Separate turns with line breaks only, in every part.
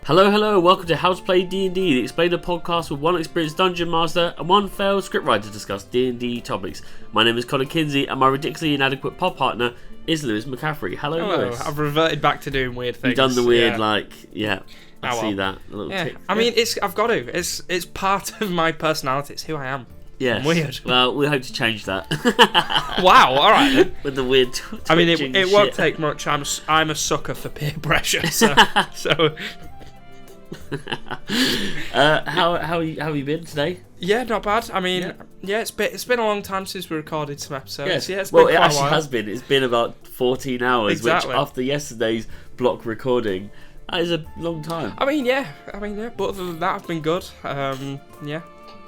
Hello, welcome to How to Play D&D, the Explainer podcast with one experienced dungeon master and one failed scriptwriter to discuss D&D topics. My name is Kinsey and my ridiculously inadequate pod partner is McCaffery. Hello, Lewis.
I've reverted back to doing weird things.
You've done the weird,
yeah.
I see that. A little tick.
I mean, I've got to. It's part of my personality. It's who I am.
Yes.
I'm weird.
Well, we hope to change that.
Wow, alright then.
With the weird
I mean, it won't take much. I'm a sucker for peer pressure, so...
How have you been today?
Yeah, not bad. I mean, it's been a long time since we recorded some episodes.
Yes.
Yeah,
Well,
been
it
quite
actually
a while.
has been. It's been about 14 hours,
Exactly.
which after yesterday's block recording, that is a long time.
I mean, yeah. But other than that, I've been good. I'm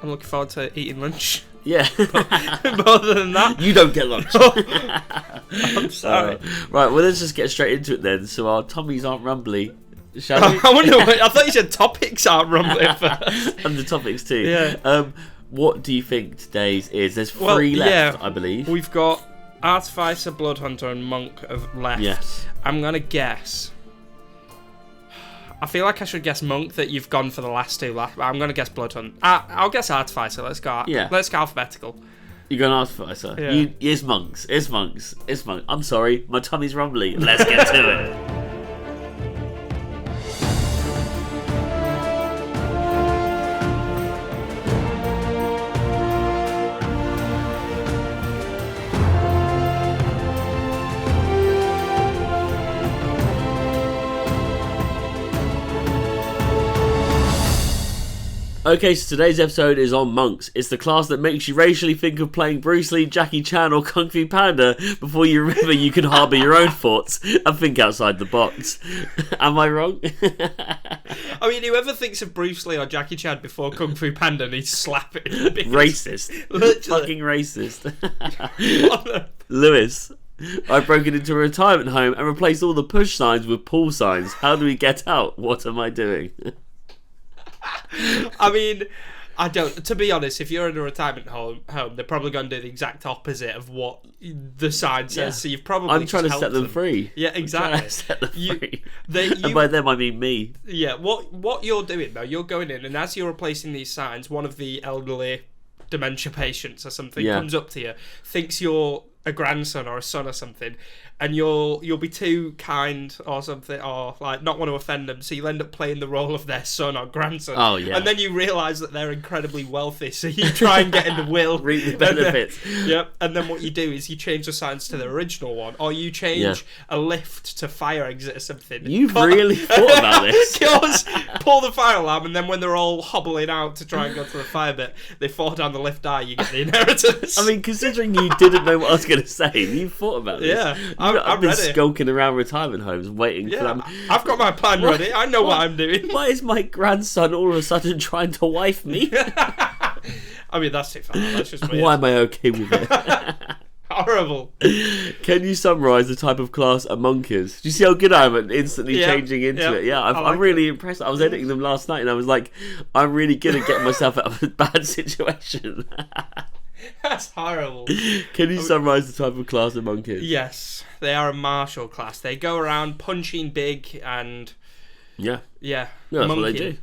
looking forward to eating lunch.
Yeah.
But other than that...
You don't get lunch.
I'm sorry.
Right, well, let's just get straight into it then, so our tummies aren't rumbly. Shall we?
I thought you said topics aren't rumbling first.
And the topics too.
Yeah.
What do you think today's is? There's three left, I believe.
We've got Artificer, Bloodhunter, and Monk left.
Yes.
I'm going to guess... I feel like I should guess Monk, that you've gone for the last two but I'm going to guess Bloodhunt. I'll guess Artificer. Let's go.
Yeah.
Let's go alphabetical.
You're going to Artificer?
Yeah.
It's monks. I'm sorry, my tummy's rumbly. Let's get to it. Okay, so today's episode is on monks. It's the class that makes you racially think of playing Bruce Lee, Jackie Chan or Kung Fu Panda before you remember you can harbour your own thoughts and think outside the box. Am I wrong?
I mean, whoever thinks of Bruce Lee or Jackie Chan before Kung Fu Panda needs slapping.
Racist.
Literally.
Fucking racist. Lewis, I've broken into a retirement home and replaced all the push signs with pull signs. How do we get out? What am I doing?
I mean, I don't. To be honest, if you're in a retirement home, they're probably going to do the exact opposite of what the sign says.
Yeah.
So you've probably.
I'm trying to
just
set them
helped
free.
Yeah, exactly.
I'm trying to set them free.
And
by them, I mean me.
Yeah. What you're doing though? You're going in, and as you're replacing these signs, one of the elderly dementia patients or something comes up to you, thinks you're a grandson or a son or something, and you'll be too kind or something, or like not want to offend them, so you'll end up playing the role of their son or grandson.
Oh yeah.
And then you realise that they're incredibly wealthy, so you try and get in the will,
reap the benefits.
Yep. And then what you do is you change the signs to the original one, or you change a lift to fire exit or something.
You've really thought about this.
Pull the fire alarm, and then when they're all hobbling out to try and go to the fire bit, they fall down the lift, die. You get the inheritance.
I mean, considering you didn't know what I was going to say, you thought about this.
Yeah,
I've been
ready.
skulking around retirement homes waiting for them.
I've got my plan ready. I know what I'm doing.
Why is my grandson all of a sudden trying to wife me?
I mean, that's too far. That's just weird.
Why am I okay with it?
Horrible.
Can you summarise the type of class a monk is? Do you see how good I am at instantly changing into it? Yeah, I'm really impressed. I was editing them last night and I was like, I'm really good at getting myself out of a bad situation.
That's horrible.
Can you summarise the type of class a monk is?
Yes, they are a martial class. They go around punching big and...
Yeah.
Yeah.
No, that's what they do.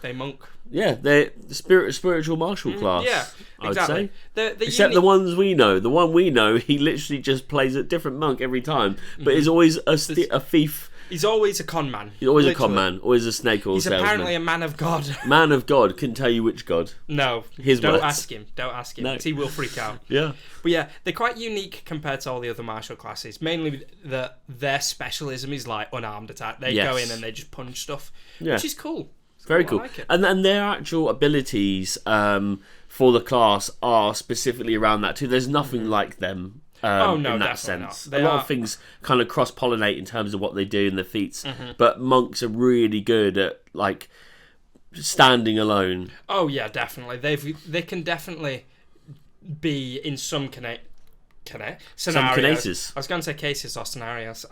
They monk.
Yeah, they're the spiritual martial class.
Yeah, exactly.
I would say. Except the ones we know. The one we know, he literally just plays a different monk every time, but is always a thief.
He's always a con man.
He's always a con man, always a snake oil
He's
salesman.
apparently a man of God.
Man of God, couldn't tell you which God.
No,
His words.
ask him. Don't ask him,
No.
'cause he will freak out.
Yeah.
But yeah, they're quite unique compared to all the other martial classes. Mainly that their specialism is like unarmed attack. They go in and they just punch stuff, which is cool.
Very cool.
I like it.
And their actual abilities for the class are specifically around that too. There's nothing like them in that sense. A lot of things kind of cross-pollinate in terms of what they do and their feats. But monks are really good at like standing alone.
Oh yeah, definitely. They can definitely be in some scenarios. I was going to say cases or scenarios.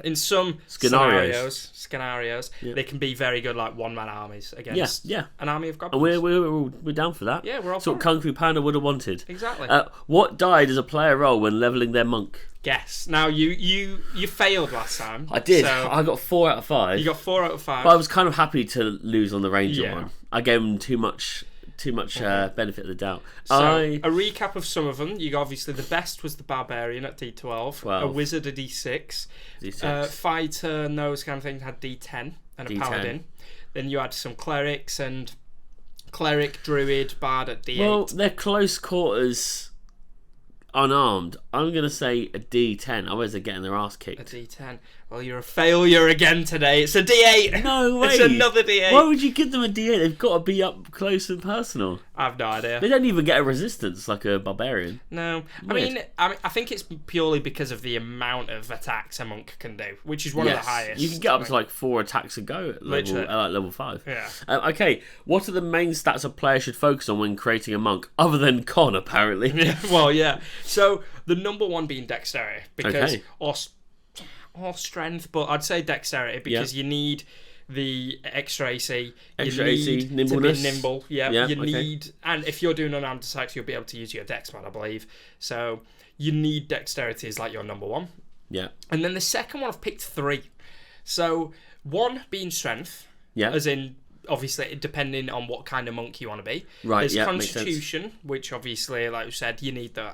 In some scenarios, they can be very good, like one-man armies against an army of goblins.
And we're down for that.
Yeah, we're all
so
for
what Kung Fu Panda would have wanted.
Exactly.
What die does a player roll when leveling their monk?
guess. Now, you failed last time.
I did.
So
I got 4 out of 5.
you got 4 out of 5.
But I was kind of happy to lose on the Ranger one. I gave him too much benefit of the doubt.
So, a recap of some of them. You got, obviously, the best was the Barbarian at D12. A Wizard at D6. Fighter and those kind of things had D10 and a Paladin. Then you had some Clerics and Cleric, Druid, Bard at D8.
Well, they're close quarters, unarmed. I'm going to say a D10. Otherwise, they're getting their ass kicked.
A D10. Well, you're a failure again today. It's a D8.
No way.
It's another D8.
Why would you give them a D8? They've got to be up close and personal.
I have no idea.
They don't even get a resistance like a barbarian.
No. I mean, I think it's purely because of the amount of attacks a monk can do, which is one of the highest.
You can get up to like 4 attacks a go at level 5.
Yeah.
Okay, what are the main stats a player should focus on when creating a monk, other than con, apparently?
Yeah, well, yeah. So, the number one being dexterity, because or strength, but I'd say dexterity because you need the extra AC.
AC, nimbleness.
To be nimble. Yeah, you need, and if you're doing unarmed attacks, you'll be able to use your dex mod, I believe. So you need dexterity as like your number one.
Yeah.
And then the second one, I've picked 3. So 1 being strength.
Yeah.
As in, obviously, depending on what kind of monk you want to be.
Right.
There's Constitution, which obviously, like you said, you need the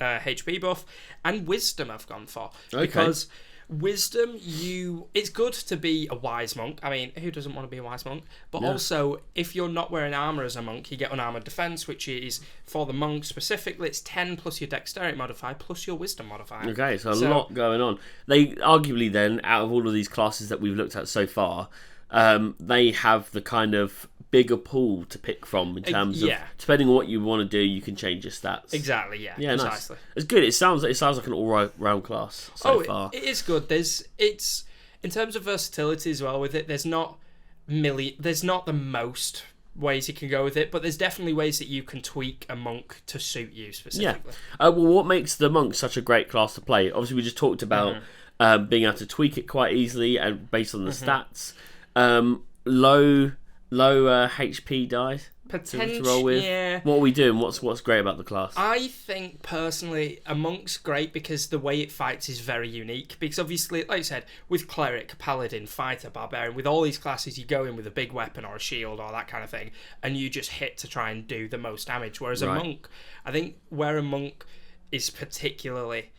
HP buff, and Wisdom. I've gone for because Wisdom, it's good to be a wise monk. I mean, who doesn't want to be a wise monk? But also, if you're not wearing armor as a monk, you get unarmored defense, which is for the monk specifically. It's 10 plus your dexterity modifier plus your wisdom modifier.
Okay, so a lot going on. They arguably then, out of all of these classes that we've looked at so far, they have the kind of bigger pool to pick from in terms of depending on what you want to do, you can change your stats.
Exactly, yeah precisely.
Nice. It's good. It sounds like an all round class so far.
It is good. It's in terms of versatility as well with it. There's not the most ways you can go with it, but there's definitely ways that you can tweak a monk to suit you specifically.
Well, what makes the monk such a great class to play? Obviously, we just talked about being able to tweak it quite easily and based on the stats. Low HP die to roll with.
Yeah.
What are we doing? What's great about the class?
I think personally, a monk's great because the way it fights is very unique. Because obviously, like I said, with cleric, paladin, fighter, barbarian, with all these classes, you go in with a big weapon or a shield or that kind of thing, and you just hit to try and do the most damage. Whereas a monk, I think where a monk is particularly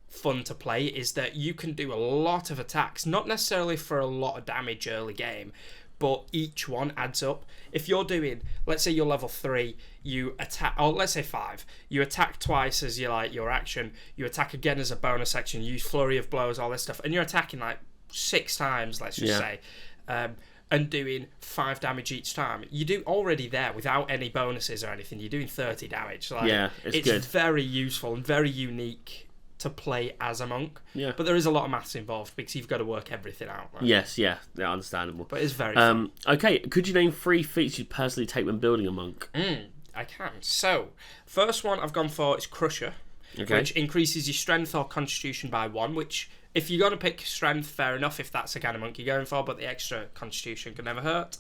fun to play is that you can do a lot of attacks, not necessarily for a lot of damage early game, but each one adds up. If you're doing, let's say you're level 3, you attack, or let's say 5, you attack twice as your action, you attack again as a bonus action, you use flurry of blows, all this stuff, and you're attacking like 6 times, let's just say, and doing 5 damage each time. You do already there without any bonuses or anything. You're doing 30 damage. Like, it's good. Very useful and very unique to play as a monk. Yeah. But there is a lot of maths involved because you've got to work everything out. Right?
Yes, yeah, understandable.
But it's very fun.
Okay, could you name 3 feats you'd personally take when building a monk?
I can. So, first one I've gone for is Crusher, which increases your strength or constitution by 1, which, if you're going to pick strength, fair enough if that's the kind of monk you're going for, but the extra constitution can never hurt.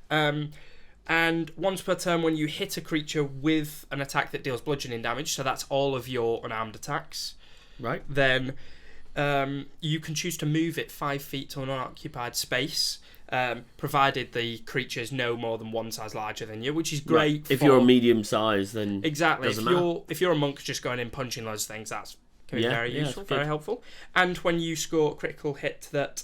And once per turn, when you hit a creature with an attack that deals bludgeoning damage, so that's all of your unarmed attacks, right? Then you can choose to move it 5 feet to an unoccupied space, provided the creature is no more than 1 size larger than you, which is great.
If you're a medium size, then
exactly. If you're a monk just going in punching loads of things, that's can be very useful, very helpful. And when you score a critical hit that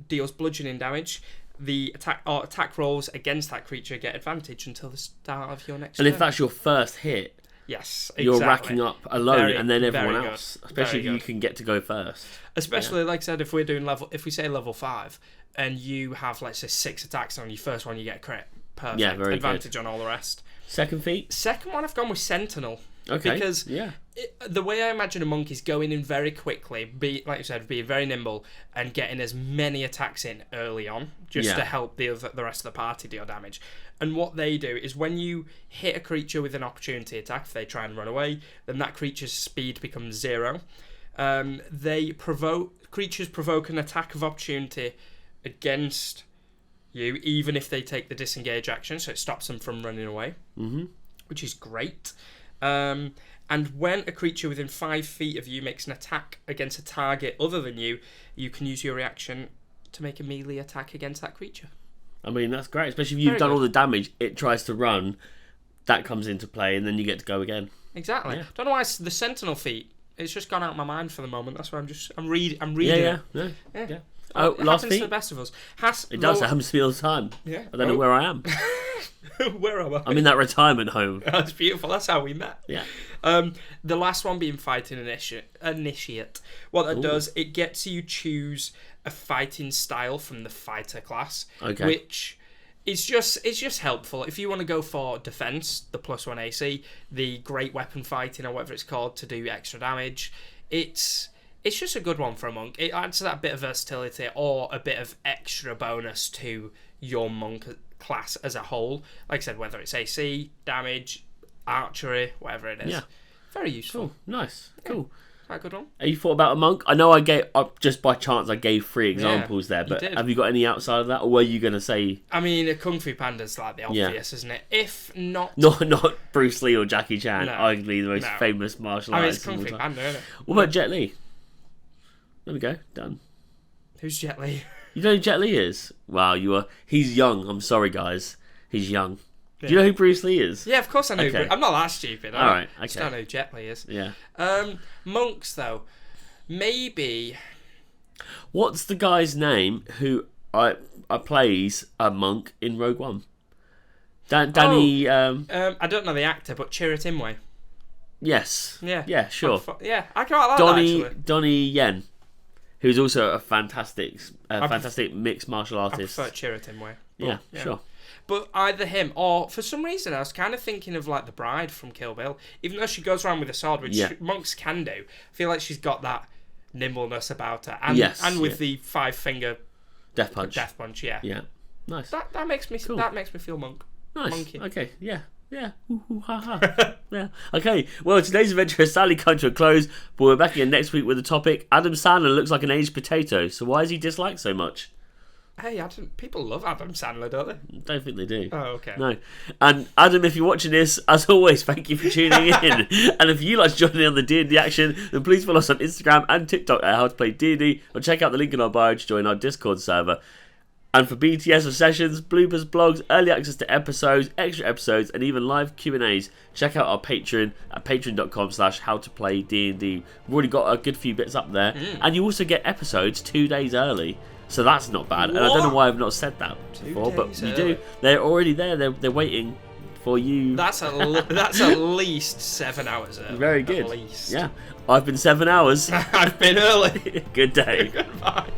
deals bludgeoning damage, the attack rolls against that creature get advantage until the start of your next turn.
And if that's your first hit,
yes, exactly.
You're racking up alone, and then everyone else, especially if you can get to go first.
Especially, like I said, if we say level 5, and you have, let's say, 6 attacks on your first one, you get a crit. Perfect.
Yeah, very
advantage
good.
On all the rest.
Second feat?
Second one, I've gone with Sentinel.
Okay.
Because the way I imagine a monk is going in very quickly, like you said, being very nimble and getting as many attacks in early on, just to help the rest of the party deal damage. And what they do is when you hit a creature with an opportunity attack, if they try and run away, then that creature's speed becomes 0. Creatures provoke an attack of opportunity against you, even if they take the disengage action, so it stops them from running away, which is great. And And when a creature within 5 feet of you makes an attack against a target other than you, you can use your reaction to make a melee attack against that creature.
I mean, that's great, especially if you've done all the damage. It tries to run, that comes into play, and then you get to go again.
Exactly. Yeah. Don't know why the Sentinel feat. It's just gone out of my mind for the moment. That's why I'm reading it. Yeah.
Oh,
it
last
happens
feat?
to the best of us.
It does. It happens to me all the time.
Yeah.
I don't know where I am.
Where am I?
I'm in that retirement home.
That's beautiful. That's how we met.
Yeah.
The last one being Fighting Initiate. What that does, it gets you choose a fighting style from the fighter class, which is just helpful. If you want to go for defense, the +1 AC, the great weapon fighting or whatever it's called to do extra damage, it's just a good one for a monk. It adds that bit of versatility or a bit of extra bonus to your monk class as a whole. Like I said, whether it's AC, damage, archery, whatever it is. Yeah. Very useful.
Cool. Nice. Cool.
Is that a good one?
Have you thought about a monk? I know I gave, just by chance, I gave 3 examples there, but have you got any outside of that, or were you going to say...
I mean, a Kung Fu Panda's like the obvious, isn't it? If not...
Not Bruce Lee or Jackie Chan, arguably the most famous martial artist.
I mean, it's Kung Fu Panda, isn't it?
What about Jet Li? There we go. Done.
Who's Jet Li?
You know who Jet Li is? Wow, he's young. I'm sorry, guys. He's young. Yeah. Do you know who Bruce Lee is?
Yeah, of course I know. I'm not that stupid.
All right.
I just don't know who Jet Li is.
Yeah.
Monks, though. Maybe...
What's the guy's name who plays a monk in Rogue One? Danny...
I don't know the actor, but Chirrut Imwe.
Yes.
Yeah.
Yeah, sure.
I quite like that, actually.
Donnie Yen, who's also a fantastic mixed martial artist.
I prefer Chirrut Imwe.
Yeah, sure.
But either him or, for some reason, I was kind of thinking of like the bride from Kill Bill. Even though she goes around with a sword, which monks can do, I feel like she's got that nimbleness about her. And with the 5-finger
death punch.
Yeah.
Yeah. Nice.
That makes me feel monk.
Nice.
Monky.
Okay. Yeah. Yeah. Ooh, ha, ha. Yeah. Okay. Well, today's adventure has sadly come to a close, but we're back again next week with the topic: Adam Sandler looks like an aged potato. So why is he disliked so much?
Hey, people love Adam Sandler, don't they?
Don't think they do.
Oh, okay.
No. And Adam, if you're watching this, as always, thank you for tuning in. And if you'd like to join in on the D&D action, then please follow us on Instagram and TikTok at How to Play D&D, or check out the link in our bio to join our Discord server. And for BTS of sessions, bloopers, blogs, early access to episodes, extra episodes, and even live Q&As, check out our Patreon at patreon.com/howtoplayd&D. We've already got a good few bits up there. And you also get episodes 2 days early. So that's not bad. And I don't know why I've not said that before, but you do. They're already there. They're waiting for you.
That's at least 7 hours early.
Very good.
At least.
Yeah. I've been 7 hours.
I've been early.
Good day.
Goodbye.